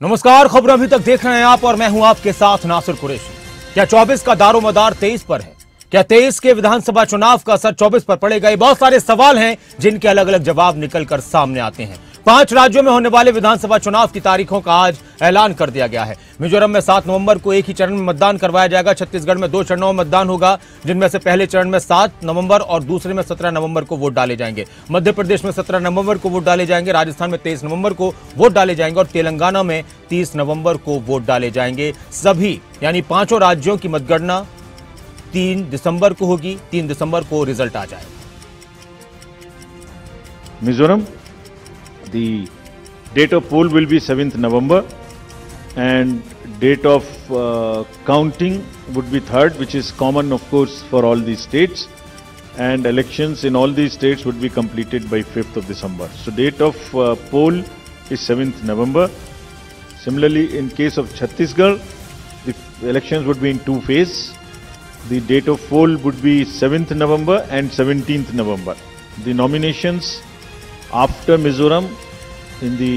नमस्कार, खबरें अभी तक देख रहे हैं आप और मैं हूं आपके साथ नासिर कुरैशी। क्या 24 का दारोमदार 23 पर है? क्या 23 के विधानसभा चुनाव का असर 24 पर पड़ेगा? ये बहुत सारे सवाल हैं जिनके अलग अलग जवाब निकलकर सामने आते हैं। 5 राज्यों में होने वाले विधानसभा चुनाव की तारीखों का आज ऐलान कर दिया गया है। मिजोरम में 7 नवंबर को एक ही चरण में मतदान करवाया जाएगा। छत्तीसगढ़ में 2 चरणों में मतदान होगा, जिनमें से पहले चरण में 7 नवंबर और दूसरे में 17 नवंबर को वोट डाले जाएंगे। मध्य प्रदेश में 17 नवंबर को वोट डाले जाएंगे, राजस्थान में 23 नवंबर को वोट डाले जाएंगे और तेलंगाना में 30 नवंबर को वोट डाले जाएंगे। सभी यानी 5 राज्यों की मतगणना 3 दिसंबर को होगी। 3 दिसंबर को रिजल्ट आ जाएगा। Mizoram, the date of poll will be 7th November and date of counting would be 3rd, which is common of course for all these states, and elections in all these states would be completed by 5th of December. So date of poll is 7th November. Similarly, in case of Chhattisgarh, the elections would be in 2 phases. The date of poll would be 7th November and 17th November. The nominations after Mizoram in the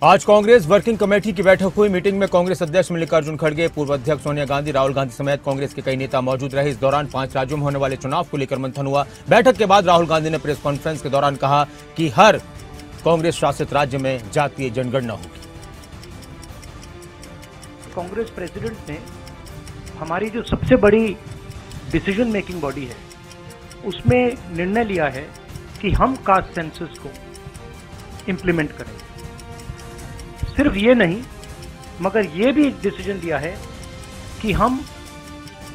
आज Congress working committee की बैठक हुई। Meeting में कांग्रेस अध्यक्ष मल्लिकार्जुन खड़गे, पूर्व अध्यक्ष सोनिया गांधी, राहुल गांधी समेत कांग्रेस के कई नेता मौजूद रहे। इस दौरान 5 राज्यों में होने वाले चुनाव को लेकर मंथन हुआ। बैठक के बाद राहुल गांधी ने प्रेस कॉन्फ्रेंस के दौरान कहा कि हर कांग्रेस शासित राज्य में जातीय जनगणना होगी। कांग्रेस प्रेसिडेंट ने हमारी जो सबसे बड़ी डिसीजन मेकिंग बॉडी है उसमें निर्णय लिया है कि हम कास्ट सेंसस को इंप्लीमेंट करें। सिर्फ ये नहीं, मगर ये भी एक डिसीजन लिया है कि हम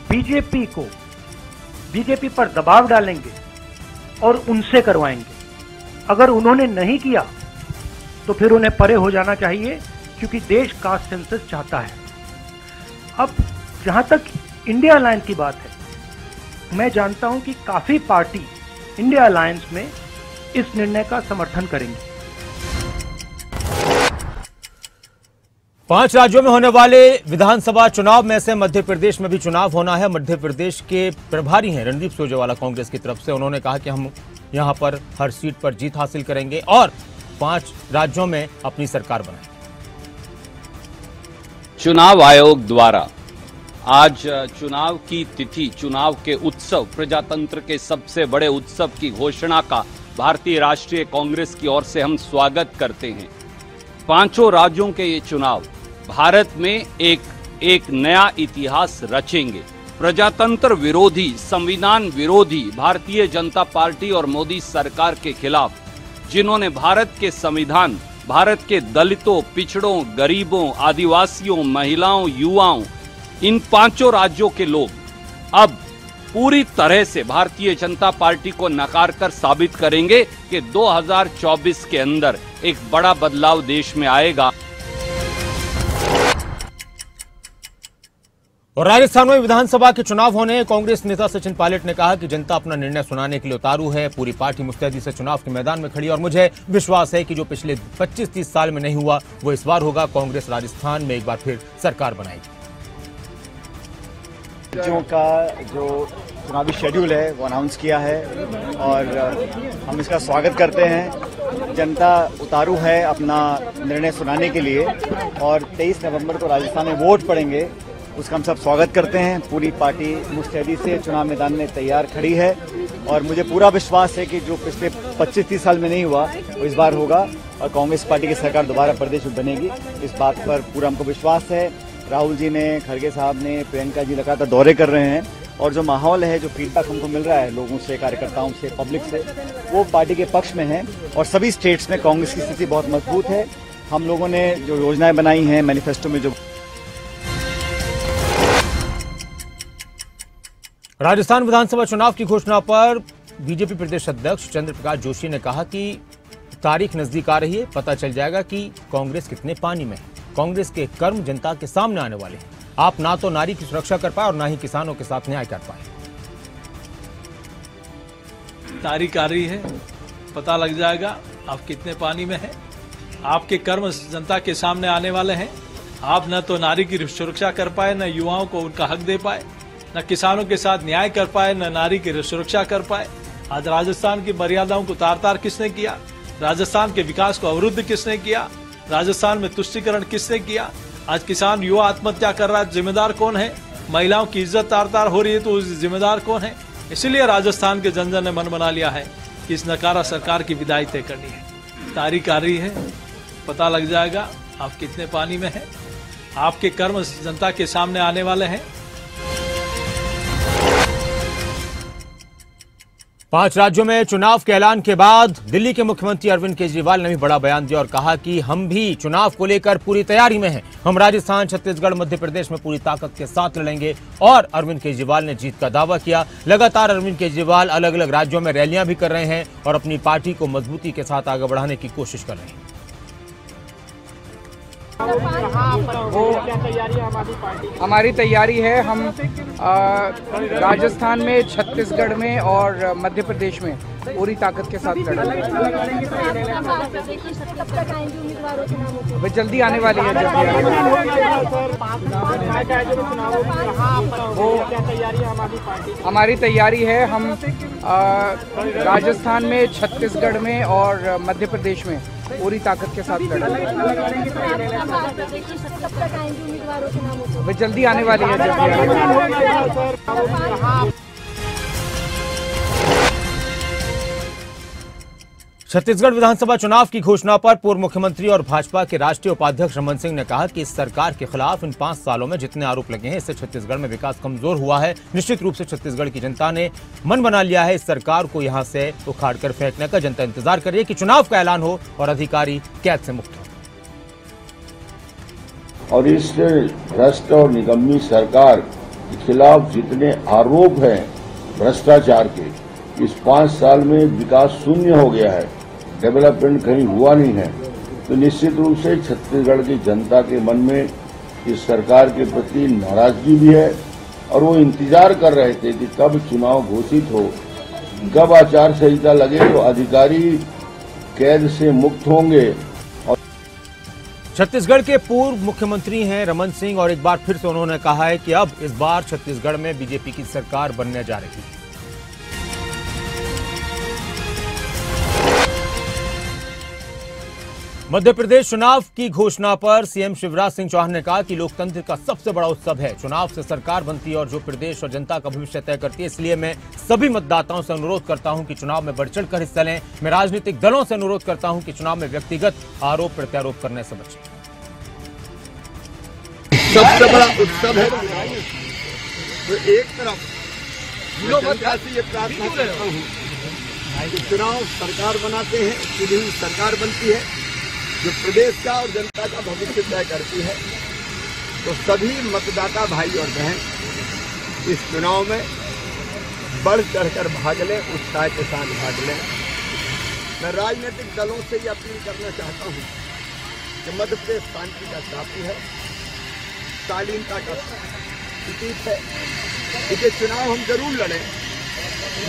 बीजेपी पर दबाव डालेंगे और उनसे करवाएंगे। अगर उन्होंने नहीं किया तो फिर उन्हें परे हो जाना चाहिए, क्योंकि देश कास्ट सेंसस चाहता है। अब जहां तक इंडिया अलायंस की बात है, मैं जानता हूं कि काफी पार्टी इंडिया अलायंस में इस निर्णय का समर्थन करेंगी। 5 राज्यों में होने वाले विधानसभा चुनाव में से मध्य प्रदेश में भी चुनाव होना है। मध्य प्रदेश के प्रभारी हैं रणदीप सुरजेवाला कांग्रेस की तरफ से। उन्होंने कहा कि हम यहां पर हर सीट पर जीत हासिल करेंगे और 5 राज्यों में अपनी सरकार बनाएंगे। चुनाव आयोग द्वारा आज चुनाव की तिथि, चुनाव के उत्सव, प्रजातंत्र के सबसे बड़े उत्सव की घोषणा का भारतीय राष्ट्रीय कांग्रेस की ओर से हम स्वागत करते हैं। 5 राज्यों के ये चुनाव भारत में एक नया इतिहास रचेंगे। प्रजातंत्र विरोधी, संविधान विरोधी भारतीय जनता पार्टी और मोदी सरकार के खिलाफ, जिन्होंने भारत के संविधान, भारत के दलितों, पिछड़ों, गरीबों, आदिवासियों, महिलाओं, युवाओं, इन 5 राज्यों के लोग अब पूरी तरह से भारतीय जनता पार्टी को नकार कर साबित करेंगे कि 2024 के अंदर एक बड़ा बदलाव देश में आएगा। और राजस्थान में विधानसभा के चुनाव होने, कांग्रेस नेता सचिन पायलट ने कहा कि जनता अपना निर्णय सुनाने के लिए उतारू है। पूरी पार्टी मुस्तैदी से चुनाव के मैदान में खड़ी और मुझे विश्वास है कि जो पिछले 25-30 साल में नहीं हुआ वो इस बार होगा। कांग्रेस राजस्थान में एक बार फिर सरकार बनाएगी। राज्यों का जो चुनावी शेड्यूल है वो अनाउंस किया है और हम इसका स्वागत करते हैं। जनता उतारू है अपना निर्णय सुनाने के लिए और 23 नवंबर को राजस्थान में वोट पड़ेंगे, उसका हम सब स्वागत करते हैं। पूरी पार्टी मुस्तैदी से चुनाव मैदान में तैयार खड़ी है और मुझे पूरा विश्वास है कि जो पिछले 25-30 साल में नहीं हुआ वो इस बार होगा और कांग्रेस पार्टी की सरकार दोबारा प्रदेश में बनेगी। इस बात पर पूरा हमको विश्वास है। राहुल जी ने, खड़गे साहब ने, प्रियंका जी लगातार दौरे कर रहे हैं और जो माहौल है, जो फीडबैक हमको मिल रहा है लोगों से, कार्यकर्ताओं से, पब्लिक से, वो पार्टी के पक्ष में है और सभी स्टेट्स में कांग्रेस की स्थिति बहुत मजबूत है। हम लोगों ने जो योजनाएं बनाई हैं मैनिफेस्टो में, जो राजस्थान विधानसभा चुनाव की घोषणा पर बीजेपी प्रदेश अध्यक्ष चंद्र प्रकाश जोशी ने कहा कि तारीख नजदीक आ रही है, पता चल जाएगा कि कांग्रेस कितने पानी में है। कांग्रेस के कर्म जनता के सामने आने वाले हैं। आप ना तो नारी की सुरक्षा कर पाए और ना ही किसानों के साथ न्याय कर पाए। तारीख आ रही है, पता लग जाएगा आप कितने पानी में हैं। आपके कर्म जनता के सामने आने वाले हैं। आप न तो नारी की सुरक्षा कर पाए, न युवाओं को उनका हक दे पाए, न किसानों के साथ न्याय कर पाए, न नारी की सुरक्षा कर पाए। आज राजस्थान की मर्यादाओं को तार तार किसने किया? राजस्थान के विकास को अवरुद्ध किसने किया? राजस्थान में तुष्टीकरण किसने किया? आज किसान युवा आत्महत्या कर रहा है, जिम्मेदार कौन है? महिलाओं की इज्जत तार तार हो रही है, तो उस जिम्मेदार कौन है? इसीलिए राजस्थान के जन जन ने मन बना लिया है कि इस नकारा सरकार की विदाई तय करनी है। तारीख आ रही है, पता लग जाएगा आप कितने पानी में हैं। आपके कर्म जनता के सामने आने वाले हैं। 5 राज्यों में चुनाव के ऐलान के बाद दिल्ली के मुख्यमंत्री अरविंद केजरीवाल ने भी बड़ा बयान दिया और कहा कि हम भी चुनाव को लेकर पूरी तैयारी में हैं। हम राजस्थान, छत्तीसगढ़, मध्य प्रदेश में पूरी ताकत के साथ लड़ेंगे। और अरविंद केजरीवाल ने जीत का दावा किया। लगातार अरविंद केजरीवाल अलग अलग राज्यों में रैलियां भी कर रहे हैं और अपनी पार्टी को मजबूती के साथ आगे बढ़ाने की कोशिश कर रहे हैं। हमारी तैयारी है। हम राजस्थान में, छत्तीसगढ़ में और मध्य प्रदेश में पूरी ताकत के साथ लड़ेंगे। वे जल्दी आने वाली है। हमारी तैयारी है। हम राजस्थान में, छत्तीसगढ़ में और मध्य प्रदेश में पूरी ताकत के साथ लड़ेंगे। वे जल्दी आने वाली है। छत्तीसगढ़ विधानसभा चुनाव की घोषणा पर पूर्व मुख्यमंत्री और भाजपा के राष्ट्रीय उपाध्यक्ष रमन सिंह ने कहा कि इस सरकार के खिलाफ इन 5 सालों में जितने आरोप लगे हैं, इससे छत्तीसगढ़ में विकास कमजोर हुआ है। निश्चित रूप से छत्तीसगढ़ की जनता ने मन बना लिया है इस सरकार को यहां से उखाड़कर फेंकने का। जनता इंतजार कर रही है कि चुनाव का ऐलान हो और अधिकारी कैद से मुक्त हो। और इस भ्रष्ट और निकम्मी सरकार के खिलाफ जितने आरोप हैं भ्रष्टाचार के, इस 5 साल में विकास शून्य हो गया है, डेवलपमेंट कहीं हुआ नहीं है, तो निश्चित रूप से छत्तीसगढ़ की जनता के मन में इस सरकार के प्रति नाराजगी भी है। और वो इंतजार कर रहे थे कि कब चुनाव घोषित हो, कब आचार संहिता लगे तो अधिकारी कैद से मुक्त होंगे। छत्तीसगढ़ के पूर्व मुख्यमंत्री हैं रमन सिंह और एक बार फिर से उन्होंने कहा है कि अब इस बार छत्तीसगढ़ में बीजेपी की सरकार बनने जा रही है। मध्य प्रदेश चुनाव की घोषणा पर सीएम शिवराज सिंह चौहान ने कहा कि लोकतंत्र का सबसे बड़ा उत्सव है। चुनाव से सरकार बनती है और जो प्रदेश और जनता का भविष्य तय करती है। इसलिए मैं सभी मतदाताओं से अनुरोध करता हूं कि चुनाव में बढ़ चढ़कर हिस्सा लें। मैं राजनीतिक दलों से अनुरोध करता हूं कि चुनाव में व्यक्तिगत आरोप प्रत्यारोप करने से बचें। सबसे बड़ा उत्सव है। तो एक तरफ ये प्रार्थना करता हूँ कि चुनाव सरकार बनाते हैं, चुनी हुई सरकार बनती है जो प्रदेश का और जनता का भविष्य तय करती है। तो सभी मतदाता भाई और बहन इस चुनाव में बढ़ चढ़कर भाग लें, उत्साह के साथ भाग लें। मैं राजनीतिक दलों से ये अपील करना चाहता हूँ कि मध्य प्रदेश शांति का टापू है, शालीनता का प्रतीक है। इसलिए चुनाव हम जरूर लड़ें,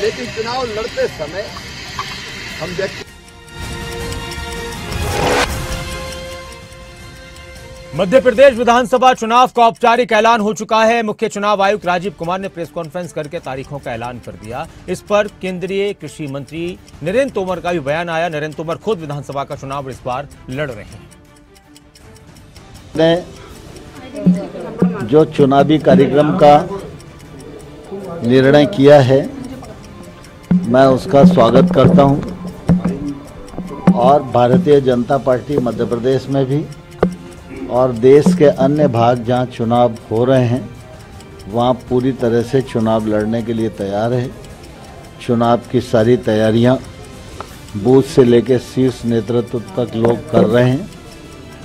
लेकिन चुनाव लड़ते समय हम व्यक्ति। मध्य प्रदेश विधानसभा चुनाव का औपचारिक ऐलान हो चुका है। मुख्य चुनाव आयुक्त राजीव कुमार ने प्रेस कॉन्फ्रेंस करके तारीखों का ऐलान कर दिया। इस पर केंद्रीय कृषि मंत्री नरेंद्र तोमर का भी बयान आया। नरेंद्र तोमर खुद विधानसभा का चुनाव इस बार लड़ रहे हैं। जो चुनावी कार्यक्रम का निर्णय किया है, मैं उसका स्वागत करता हूं। और भारतीय जनता पार्टी मध्य प्रदेश में भी और देश के अन्य भाग जहां चुनाव हो रहे हैं, वहां पूरी तरह से चुनाव लड़ने के लिए तैयार है। चुनाव की सारी तैयारियां बूथ से लेकर शीर्ष नेतृत्व तक लोग कर रहे हैं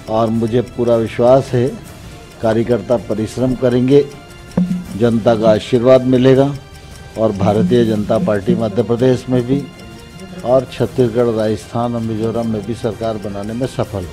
और मुझे पूरा विश्वास है कार्यकर्ता परिश्रम करेंगे, जनता का आशीर्वाद मिलेगा और भारतीय जनता पार्टी मध्य प्रदेश में भी और छत्तीसगढ़, राजस्थान और मिजोरम में भी सरकार बनाने में सफल हो।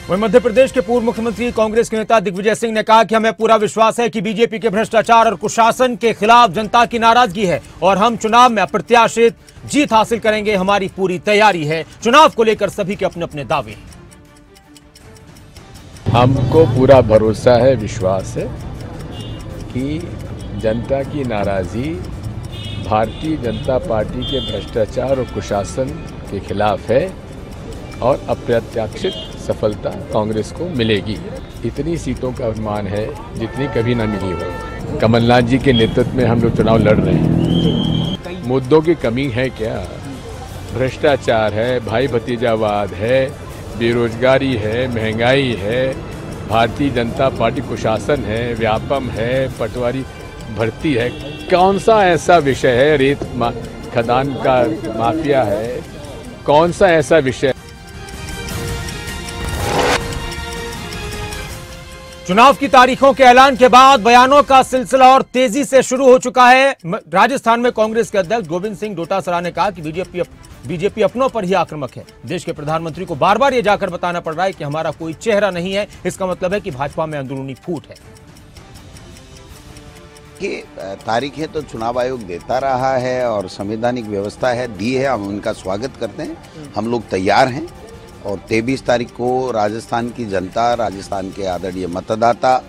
वहीं मध्य प्रदेश के पूर्व मुख्यमंत्री कांग्रेस के नेता दिग्विजय सिंह ने कहा कि हमें पूरा विश्वास है कि बीजेपी के भ्रष्टाचार और कुशासन के खिलाफ जनता की नाराजगी है और हम चुनाव में अप्रत्याशित जीत हासिल करेंगे। हमारी पूरी तैयारी है। चुनाव को लेकर सभी के अपने अपने दावे हैं। हमको पूरा भरोसा है, विश्वास है कि जनता की नाराज़गी भारतीय जनता पार्टी के भ्रष्टाचार और कुशासन के खिलाफ है और अप्रत्याशित सफलता कांग्रेस को मिलेगी। इतनी सीटों का अनुमान है जितनी कभी ना मिली हो। कमलनाथ जी के नेतृत्व में हम लोग चुनाव लड़ रहे हैं। मुद्दों की कमी है क्या? भ्रष्टाचार है, भाई भतीजावाद है, बेरोजगारी है, महंगाई है, भारतीय जनता पार्टी कुशासन है, व्यापम है, पटवारी भर्ती है। कौन सा ऐसा विषय है, रेत खदान का माफिया है, कौन सा ऐसा विषय? चुनाव की तारीखों के ऐलान के बाद बयानों का सिलसिला और तेजी से शुरू हो चुका है। राजस्थान में कांग्रेस के अध्यक्ष गोविंद सिंह डोटासरा ने कहा कि बीजेपी अपनों पर ही आक्रामक है। देश के प्रधानमंत्री को बार बार यह जाकर बताना पड़ रहा है कि हमारा कोई चेहरा नहीं है। इसका मतलब है कि भाजपा में अंदरूनी फूट है। कि तारीखें तो चुनाव आयोग देता रहा है और संवैधानिक व्यवस्था है, दी है, हम उनका स्वागत करते हैं। हम लोग तैयार हैं और 23 तारीख को राजस्थान की जनता, राजस्थान के आदरणीय मतदाता,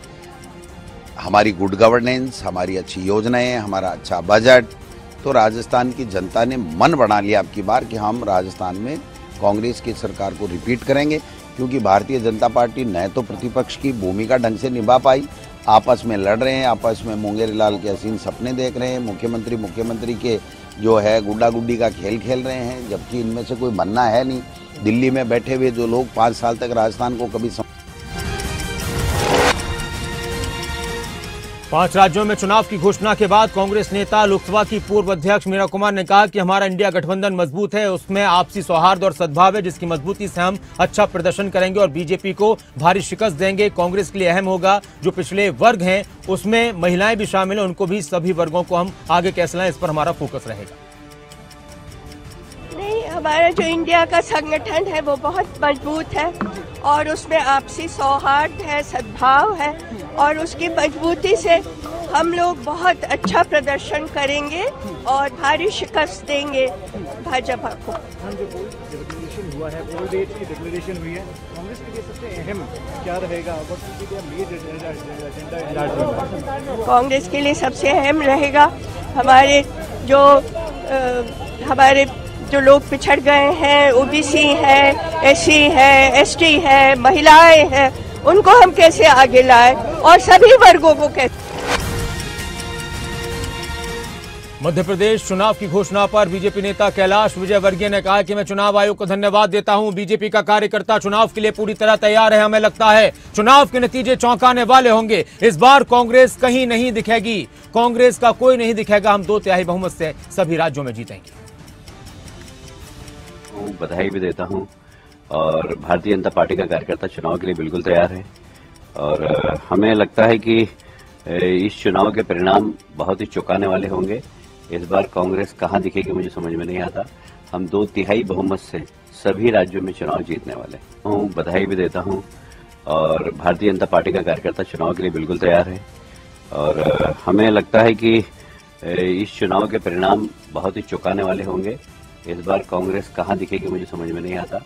हमारी गुड गवर्नेंस, हमारी अच्छी योजनाएं, हमारा अच्छा बजट, तो राजस्थान की जनता ने मन बना लिया अब की बार कि हम राजस्थान में कांग्रेस की सरकार को रिपीट करेंगे, क्योंकि भारतीय जनता पार्टी न तो प्रतिपक्ष की भूमिका ढंग से निभा पाई, आपस में लड़ रहे हैं, आपस में मुंगेरी लाल के हसीन सपने देख रहे हैं, मुख्यमंत्री के जो है गुड्डा गुड्डी का खेल खेल रहे हैं, जबकि इनमें से कोई बनना है नहीं। दिल्ली में बैठे हुए जो लोग 5 साल तक राजस्थान को कभी 5 राज्यों में चुनाव की घोषणा के बाद कांग्रेस नेता लोकसभा की पूर्व अध्यक्ष मीरा कुमार ने कहा कि हमारा इंडिया गठबंधन मजबूत है, उसमें आपसी सौहार्द और सद्भाव है, जिसकी मजबूती से हम अच्छा प्रदर्शन करेंगे और बीजेपी को भारी शिकस्त देंगे। कांग्रेस के लिए अहम होगा जो पिछले वर्ग हैं, उसमें महिलाएं भी शामिल हैं, उनको भी, सभी वर्गों को हम आगे कैसे लाएं, इस पर हमारा फोकस रहेगा। हमारा जो इंडिया का संगठन है वो बहुत मजबूत है और उसमें आपसी सौहार्द है, सद्भाव है और उसकी मजबूती से हम लोग बहुत अच्छा प्रदर्शन करेंगे और भारी शिकस्त देंगे भाजपा को। डिक्लेरेशन हुआ है, पोल डेट की डिक्लेरेशन हुई है, कांग्रेस के लिए सबसे अहम क्या रहेगा? कांग्रेस के लिए सबसे अहम रहेगा हमारे जो लोग पिछड़ गए हैं, ओबीसी है, एससी है, एसटी है, महिलाएं हैं, उनको हम कैसे आगे लाएं और सभी वर्गों को कैसे। मध्य प्रदेश चुनाव की घोषणा पर बीजेपी नेता कैलाश विजयवर्गीय ने कहा कि मैं चुनाव आयोग को धन्यवाद देता हूं। बीजेपी का कार्यकर्ता चुनाव के लिए पूरी तरह तैयार है। हमें लगता है चुनाव के नतीजे चौंकाने वाले होंगे। इस बार कांग्रेस कहीं नहीं दिखेगी, कांग्रेस का कोई नहीं दिखेगा। हम 2/3 बहुमत से सभी राज्यों में जीतेंगे। बधाई भी देता हूं और भारतीय जनता पार्टी का कार्यकर्ता चुनाव के लिए बिल्कुल तैयार है और हमें लगता है कि इस चुनाव के परिणाम बहुत ही चौंकाने वाले होंगे। इस बार कांग्रेस कहां दिखेगी मुझे समझ में नहीं आता। हम 2/3 बहुमत से सभी राज्यों में चुनाव जीतने वाले हैं। बधाई भी देता हूं और भारतीय जनता पार्टी का कार्यकर्ता चुनाव के लिए बिल्कुल तैयार है और हमें लगता है कि इस चुनाव के परिणाम बहुत ही चौंकाने वाले होंगे। इस बार कांग्रेस कहां दिखेगी मुझे समझ में नहीं आता।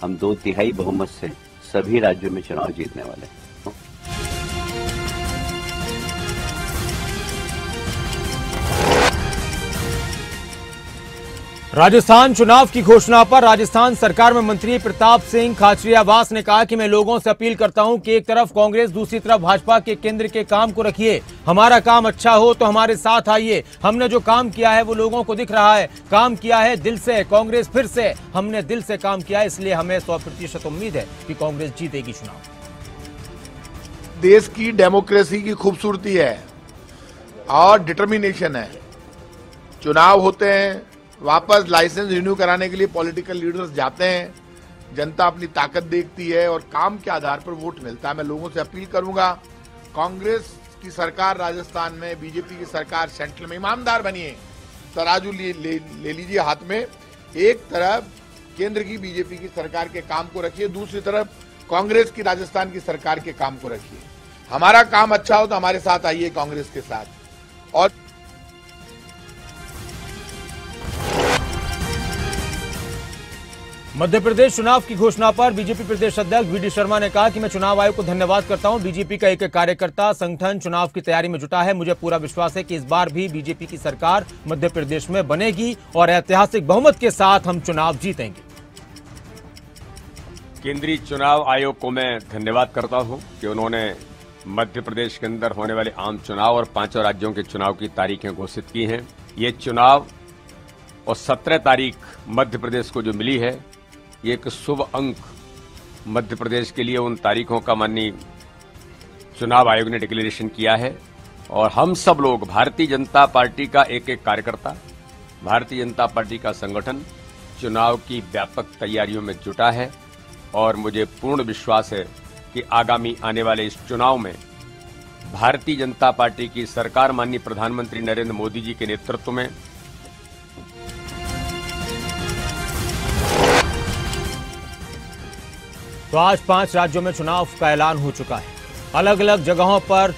हम 2/3 बहुमत से सभी राज्यों में चुनाव जीतने वाले हैं। राजस्थान चुनाव की घोषणा पर राजस्थान सरकार में मंत्री प्रताप सिंह खाचरियावास ने कहा कि मैं लोगों से अपील करता हूं कि एक तरफ कांग्रेस, दूसरी तरफ भाजपा के केंद्र के काम को रखिए। हमारा काम अच्छा हो तो हमारे साथ आइए। हमने जो काम किया है वो लोगों को दिख रहा है। काम किया है दिल से। कांग्रेस फिर से हमने दिल से काम किया, इसलिए हमें 100% उम्मीद है कि कांग्रेस जीतेगी चुनाव। देश की डेमोक्रेसी की खूबसूरती है और डिटर्मिनेशन है। चुनाव होते हैं, वापस लाइसेंस रिन्यू कराने के लिए पॉलिटिकल लीडर्स जाते हैं, जनता अपनी ताकत देखती है और काम के आधार पर वोट मिलता है। मैं लोगों से अपील करूंगा, कांग्रेस की सरकार राजस्थान में, बीजेपी की सरकार सेंट्रल में, ईमानदार बनिए। तराजू ले लीजिए हाथ में। एक तरफ केंद्र की बीजेपी की सरकार के काम को रखिए, दूसरी तरफ कांग्रेस की राजस्थान की सरकार के काम को रखिए। हमारा काम अच्छा हो तो हमारे साथ आइए कांग्रेस के साथ। और मध्य प्रदेश चुनाव की घोषणा पर बीजेपी प्रदेश अध्यक्ष वी डी शर्मा ने कहा कि मैं चुनाव आयोग को धन्यवाद करता हूं। बीजेपी का एक कार्यकर्ता संगठन चुनाव की तैयारी में जुटा है। मुझे पूरा विश्वास है कि इस बार भी बीजेपी की सरकार मध्य प्रदेश में बनेगी और ऐतिहासिक बहुमत के साथ हम चुनाव जीतेंगे। केंद्रीय चुनाव आयोग को मैं धन्यवाद करता हूं कि उन्होंने मध्य प्रदेश के अंदर होने वाले आम चुनाव और 5 राज्यों के चुनाव की तारीखें घोषित की हैं। ये चुनाव और 17 तारीख मध्य प्रदेश को जो मिली है, ये एक शुभ अंक मध्य प्रदेश के लिए उन तारीखों का माननीय चुनाव आयोग ने डिक्लेरेशन किया है। और हम सब लोग, भारतीय जनता पार्टी का एक एक कार्यकर्ता, भारतीय जनता पार्टी का संगठन चुनाव की व्यापक तैयारियों में जुटा है और मुझे पूर्ण विश्वास है कि आगामी आने वाले इस चुनाव में भारतीय जनता पार्टी की सरकार माननीय प्रधानमंत्री नरेंद्र मोदी जी के नेतृत्व में तो आज 5 राज्यों में चुनाव का ऐलान हो चुका है। अलग अलग जगहों पर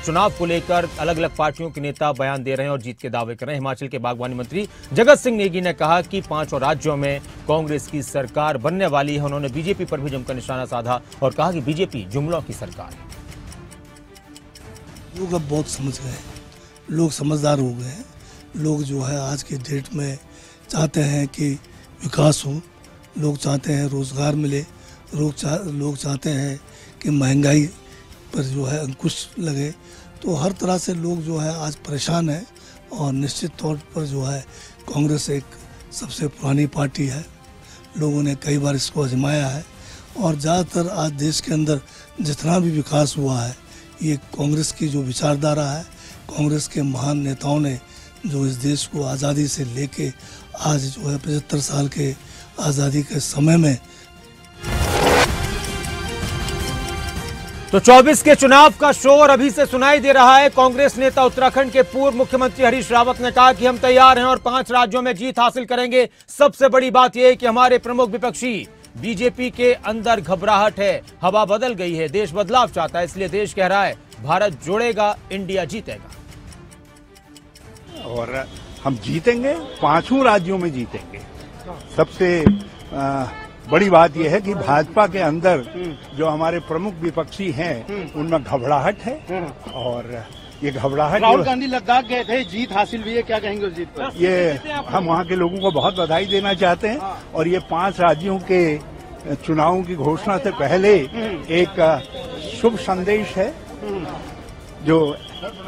चुनाव को लेकर अलग अलग पार्टियों के नेता बयान दे रहे हैं और जीत के दावे कर रहे हैं। हिमाचल के बागवानी मंत्री जगत सिंह नेगी ने कहा कि 5 राज्यों में कांग्रेस की सरकार बनने वाली है। उन्होंने बीजेपी पर भी जमकर निशाना साधा और कहा कि बीजेपी जुमलों की सरकार है। लोग अब बहुत समझ गए, लोग समझदार हो गए हैं। लोग जो है आज के डेट में चाहते हैं कि विकास हो, लोग चाहते हैं रोजगार मिले, लोग चाहते हैं कि महंगाई पर जो है अंकुश लगे। तो हर तरह से लोग जो है आज परेशान है और निश्चित तौर पर जो है कांग्रेस एक सबसे पुरानी पार्टी है। लोगों ने कई बार इसको आजमाया है और ज़्यादातर आज देश के अंदर जितना भी विकास हुआ है ये कांग्रेस की जो विचारधारा है, कांग्रेस के महान नेताओं ने जो इस देश को आज़ादी से लेके आज जो है 75 साल के आज़ादी के समय में। तो 24 के चुनाव का शोर अभी से सुनाई दे रहा है। कांग्रेस नेता उत्तराखंड के पूर्व मुख्यमंत्री हरीश रावत ने कहा कि हम तैयार हैं और 5 राज्यों में जीत हासिल करेंगे। सबसे बड़ी बात यह है कि हमारे प्रमुख विपक्षी बीजेपी के अंदर घबराहट है, हवा बदल गई है, देश बदलाव चाहता है, इसलिए देश कह रहा है भारत जोड़ेगा, इंडिया जीतेगा। और हम जीतेंगे, 5 राज्यों में जीतेंगे। सबसे बड़ी बात यह है कि भाजपा के अंदर जो हमारे प्रमुख विपक्षी हैं उनमें घबराहट है और ये घबराहट। राहुल गांधी लद्दाख गए थे, जीत हासिल हुई है, क्या कहेंगे उस जीत पर? ये हम वहाँ के लोगों को बहुत बधाई देना चाहते हैं और ये 5 राज्यों के चुनावों की घोषणा से पहले एक शुभ संदेश है। जो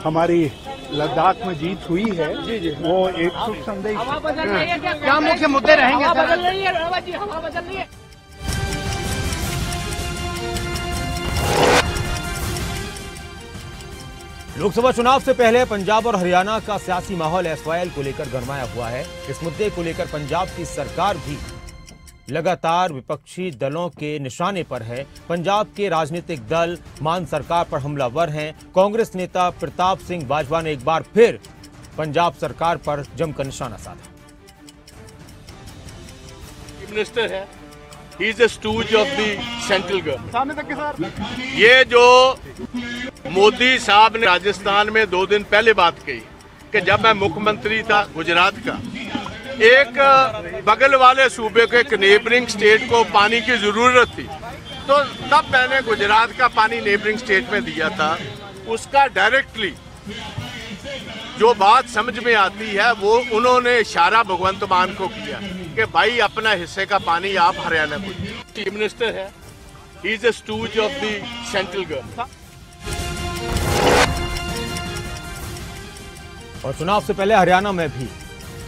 हमारी लद्दाख में जीत हुई है वो एक शुभ संदेश है। क्या मुख्य मुद्दे रहेंगे? लोकसभा चुनाव से पहले पंजाब और हरियाणा का सियासी माहौल एसवाईएल को लेकर गरमाया हुआ है। इस मुद्दे को लेकर पंजाब की सरकार भी लगातार विपक्षी दलों के निशाने पर है। पंजाब के राजनीतिक दल मान सरकार पर हमलावर हैं। कांग्रेस नेता प्रताप सिंह बाजवा ने एक बार फिर पंजाब सरकार पर जमकर निशाना साधा। मिनिस्टर है, he is a stooge of the central government. ये जो मोदी साहब ने राजस्थान में 2 दिन पहले बात कही कि जब मैं मुख्यमंत्री था गुजरात का, एक बगल वाले सूबे के एक नेबरिंग स्टेट को पानी की जरूरत थी, तो तब मैंने गुजरात का पानी नेबरिंग स्टेट में दिया था। उसका डायरेक्टली जो बात समझ में आती है वो उन्होंने इशारा भगवंत मान को किया कि भाई अपना हिस्से का पानी आप हरियाणा को। चीफ मिनिस्टर है, he is a stooge of the central government. और चुनाव से पहले हरियाणा में भी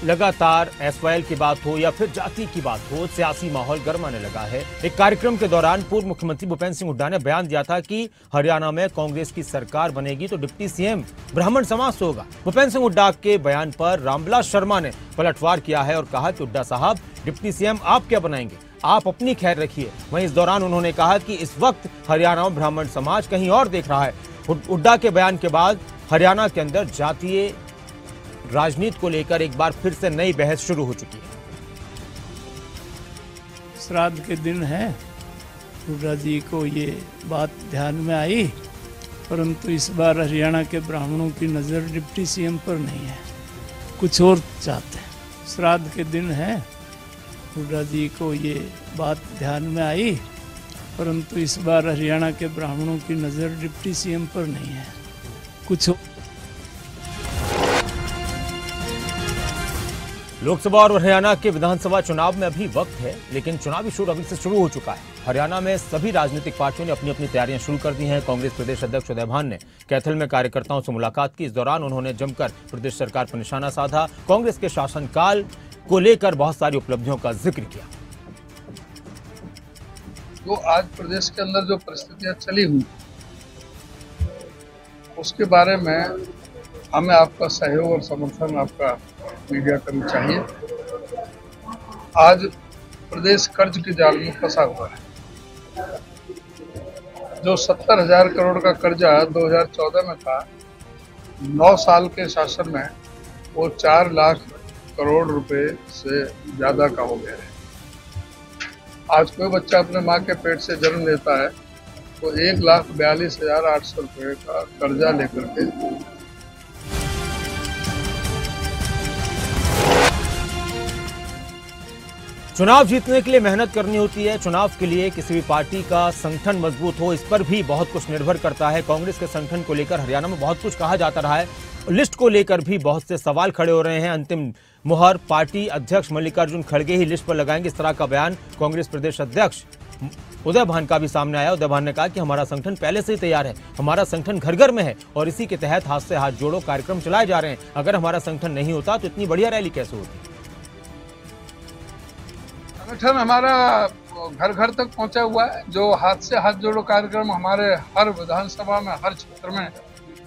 लगातार एसवाईएल की बात हो या फिर जाति की बात हो, सियासी माहौल गरमाने लगा है। एक कार्यक्रम के दौरान पूर्व मुख्यमंत्री भूपेंद्र सिंह हुड्डा ने बयान दिया था कि हरियाणा में कांग्रेस की सरकार बनेगी तो डिप्टी सीएम ब्राह्मण समाज से होगा। भूपेंद्र सिंह हुड्डा के बयान पर रामविलास शर्मा ने पलटवार किया है और कहा कि हुड्डा साहब, डिप्टी सीएम आप क्या बनाएंगे, आप अपनी खैर रखिए। वहीं इस दौरान उन्होंने कहा कि इस वक्त हरियाणा में ब्राह्मण समाज कहीं और देख रहा है। हुड्डा के बयान के बाद हरियाणा के अंदर जातीय राजनीति को लेकर एक बार फिर से नई बहस शुरू हो चुकी है। श्राद्ध के दिन है, हुड्डा जी को ये बात ध्यान में आई, परंतु इस बार हरियाणा के ब्राह्मणों की नज़र डिप्टी सीएम पर नहीं है, कुछ और चाहते हैं। श्राद्ध के दिन है, हुड्डा जी को ये बात ध्यान में आई, परंतु इस बार हरियाणा के ब्राह्मणों की नज़र डिप्टी सीएम पर नहीं है। कुछ लोकसभा और हरियाणा के विधानसभा चुनाव में अभी वक्त है, लेकिन चुनावी शोर अभी से शुरू हो चुका है। हरियाणा में सभी राजनीतिक पार्टियों ने अपनी अपनी तैयारियां शुरू कर दी हैं। कांग्रेस प्रदेश अध्यक्ष उदय भान ने कैथल में कार्यकर्ताओं से मुलाकात की। इस दौरान उन्होंने जमकर प्रदेश सरकार पर निशाना साधा। कांग्रेस के शासनकाल को लेकर बहुत सारी उपलब्धियों का जिक्र किया। जो आज प्रदेश के अंदर जो परिस्थितियां चली हुई, उसके बारे में हमें आपका सहयोग और समर्थन आपका मीडिया करनी चाहिए। आज प्रदेश कर्ज के जाल में फंसा हुआ है। जो 70,000 करोड़ का कर्जा 2014 में था, 9 साल के शासन में वो 4 लाख करोड़ रुपए से ज्यादा का हो गया है। आज कोई बच्चा अपने माँ के पेट से जन्म लेता है तो 1,42,800 रुपए का कर्जा लेकर के चुनाव जीतने के लिए मेहनत करनी होती है। चुनाव के लिए किसी भी पार्टी का संगठन मजबूत हो, इस पर भी बहुत कुछ निर्भर करता है। कांग्रेस के संगठन को लेकर हरियाणा में बहुत कुछ कहा जाता रहा है। लिस्ट को लेकर भी बहुत से सवाल खड़े हो रहे हैं। अंतिम मुहर पार्टी अध्यक्ष मल्लिकार्जुन खड़गे ही लिस्ट पर लगाएंगे, इस तरह का बयान कांग्रेस प्रदेश अध्यक्ष उदय भान का भी सामने आया। उदय भान ने कहा कि हमारा संगठन पहले से ही तैयार है, हमारा संगठन घर घर में है और इसी के तहत हाथ से हाथ जोड़ो कार्यक्रम चलाए जा रहे हैं। अगर हमारा संगठन नहीं होता तो इतनी बढ़िया रैली कैसे होती। संगठन हमारा घर घर तक पहुंचा हुआ है। जो हाथ से हाथ जोड़ो कार्यक्रम हमारे हर विधानसभा में, हर क्षेत्र में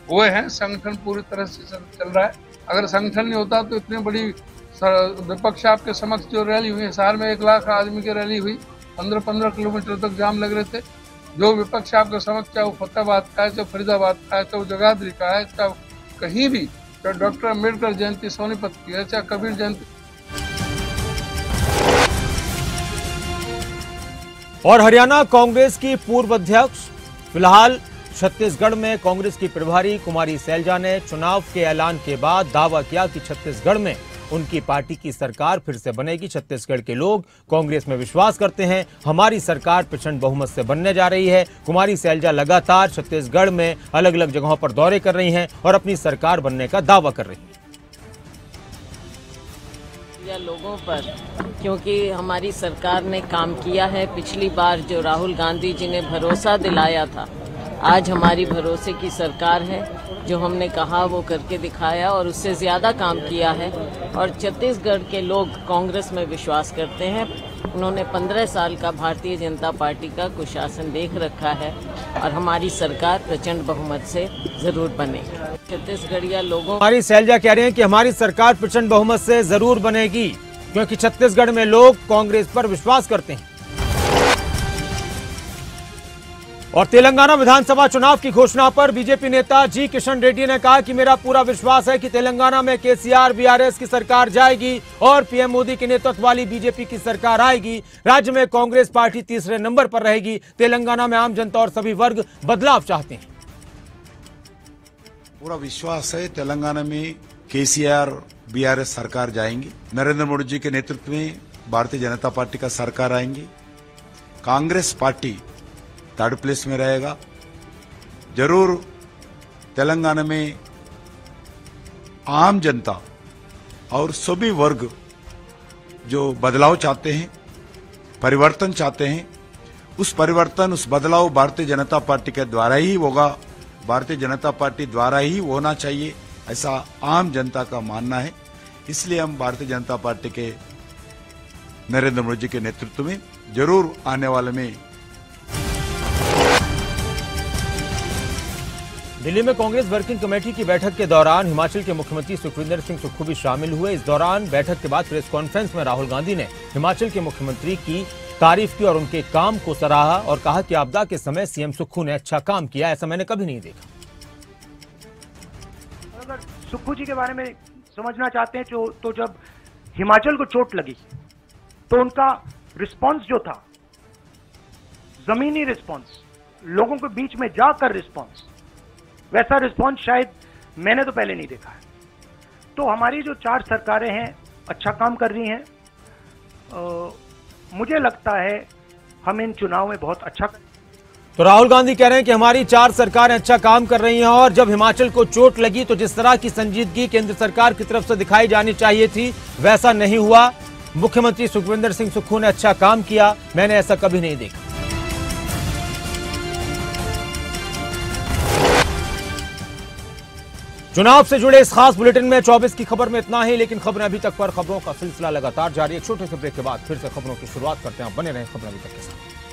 हुए हैं। संगठन पूरी तरह से चल रहा है। अगर संगठन नहीं होता तो इतनी बड़ी विपक्ष आपके समक्ष जो रैली हुई, शहर में 1 लाख आदमी की रैली हुई, 15-15 किलोमीटर तक जाम लग रहे थे। जो विपक्ष आपके समक्ष, चाहे वो फतेहाबाद का है, चाहे फरीदाबाद का है, चाहे वो जगाधरी का है, चाहे कहीं भी, चाहे डॉक्टर अम्बेडकर जयंती सोनीपत की है, चाहे कबीर जयंती। और हरियाणा कांग्रेस की पूर्व अध्यक्ष, फिलहाल छत्तीसगढ़ में कांग्रेस की प्रभारी कुमारी सैलजा ने चुनाव के ऐलान के बाद दावा किया कि छत्तीसगढ़ में उनकी पार्टी की सरकार फिर से बनेगी। छत्तीसगढ़ के लोग कांग्रेस में विश्वास करते हैं। हमारी सरकार प्रचंड बहुमत से बनने जा रही है। कुमारी सैलजा लगातार छत्तीसगढ़ में अलग अलग जगहों पर दौरे कर रही हैं और अपनी सरकार बनने का दावा कर रही हैं। लोगों पर, क्योंकि हमारी सरकार ने काम किया है। पिछली बार जो राहुल गांधी जी ने भरोसा दिलाया था, आज हमारी भरोसे की सरकार है। जो हमने कहा वो करके दिखाया और उससे ज़्यादा काम किया है। और छत्तीसगढ़ के लोग कांग्रेस में विश्वास करते हैं। उन्होंने 15 साल का भारतीय जनता पार्टी का कुशासन देख रखा है और हमारी सरकार प्रचंड बहुमत से जरूर बनेगी। छत्तीसगढ़िया लोगों, हमारी सैलजा कह रहे हैं कि हमारी सरकार प्रचंड बहुमत से जरूर बनेगी, क्योंकि छत्तीसगढ़ में लोग कांग्रेस पर विश्वास करते हैं। और तेलंगाना विधानसभा चुनाव की घोषणा पर बीजेपी नेता जी किशन रेड्डी ने कहा कि मेरा पूरा विश्वास है कि तेलंगाना में केसीआर बीआरएस की सरकार जाएगी और पीएम मोदी के नेतृत्व वाली बीजेपी की सरकार आएगी। राज्य में कांग्रेस पार्टी तीसरे नंबर पर रहेगी। तेलंगाना में आम जनता और सभी वर्ग बदलाव चाहते हैं। पूरा विश्वास है तेलंगाना में केसीआर बीआरएस सरकार जाएंगी। नरेंद्र मोदी जी के नेतृत्व में भारतीय जनता पार्टी का सरकार आएंगी। कांग्रेस पार्टी 3rd प्लेस में रहेगा। जरूर तेलंगाना में आम जनता और सभी वर्ग जो बदलाव चाहते हैं, परिवर्तन चाहते हैं, उस परिवर्तन, उस बदलाव भारतीय जनता पार्टी के द्वारा ही होगा। भारतीय जनता पार्टी द्वारा ही होना चाहिए, ऐसा आम जनता का मानना है। इसलिए हम भारतीय जनता पार्टी के नरेंद्र मोदी जी के नेतृत्व में जरूर आने वाले में। दिल्ली में कांग्रेस वर्किंग कमेटी की बैठक के दौरान हिमाचल के मुख्यमंत्री सुखविंदर सिंह सुक्खू भी शामिल हुए। इस दौरान बैठक के बाद प्रेस कॉन्फ्रेंस में राहुल गांधी ने हिमाचल के मुख्यमंत्री की तारीफ की और उनके काम को सराहा और कहा कि आपदा के समय सीएम सुक्खू ने अच्छा काम किया, ऐसा मैंने कभी नहीं देखा। अगर सुक्खू जी के बारे में समझना चाहते हैं तो जब हिमाचल को चोट लगी तो उनका रिस्पांस जो था, जमीनी रिस्पांस, लोगों के बीच में जाकर रिस्पांस, वैसा रिस्पांस शायद मैंने तो पहले नहीं देखा है। तो हमारी जो 4 सरकारें हैं अच्छा काम कर रही हैं। मुझे लगता है हम इन चुनाव में बहुत अच्छा। तो राहुल गांधी कह रहे हैं कि हमारी 4 सरकारें अच्छा काम कर रही हैं और जब हिमाचल को चोट लगी तो जिस तरह की संजीदगी केंद्र सरकार की तरफ से दिखाई जानी चाहिए थी वैसा नहीं हुआ। मुख्यमंत्री सुखविंदर सिंह सुक्खू ने अच्छा काम किया, मैंने ऐसा कभी नहीं देखा। चुनाव से जुड़े इस खास बुलेटिन में 24 की खबर में इतना ही, लेकिन खबरें अभी तक पर खबरों का सिलसिला लगातार जारी है। एक छोटे से ब्रेक के बाद फिर से खबरों की शुरुआत करते हैं। आप बने रहें खबरें अभी तक के साथ।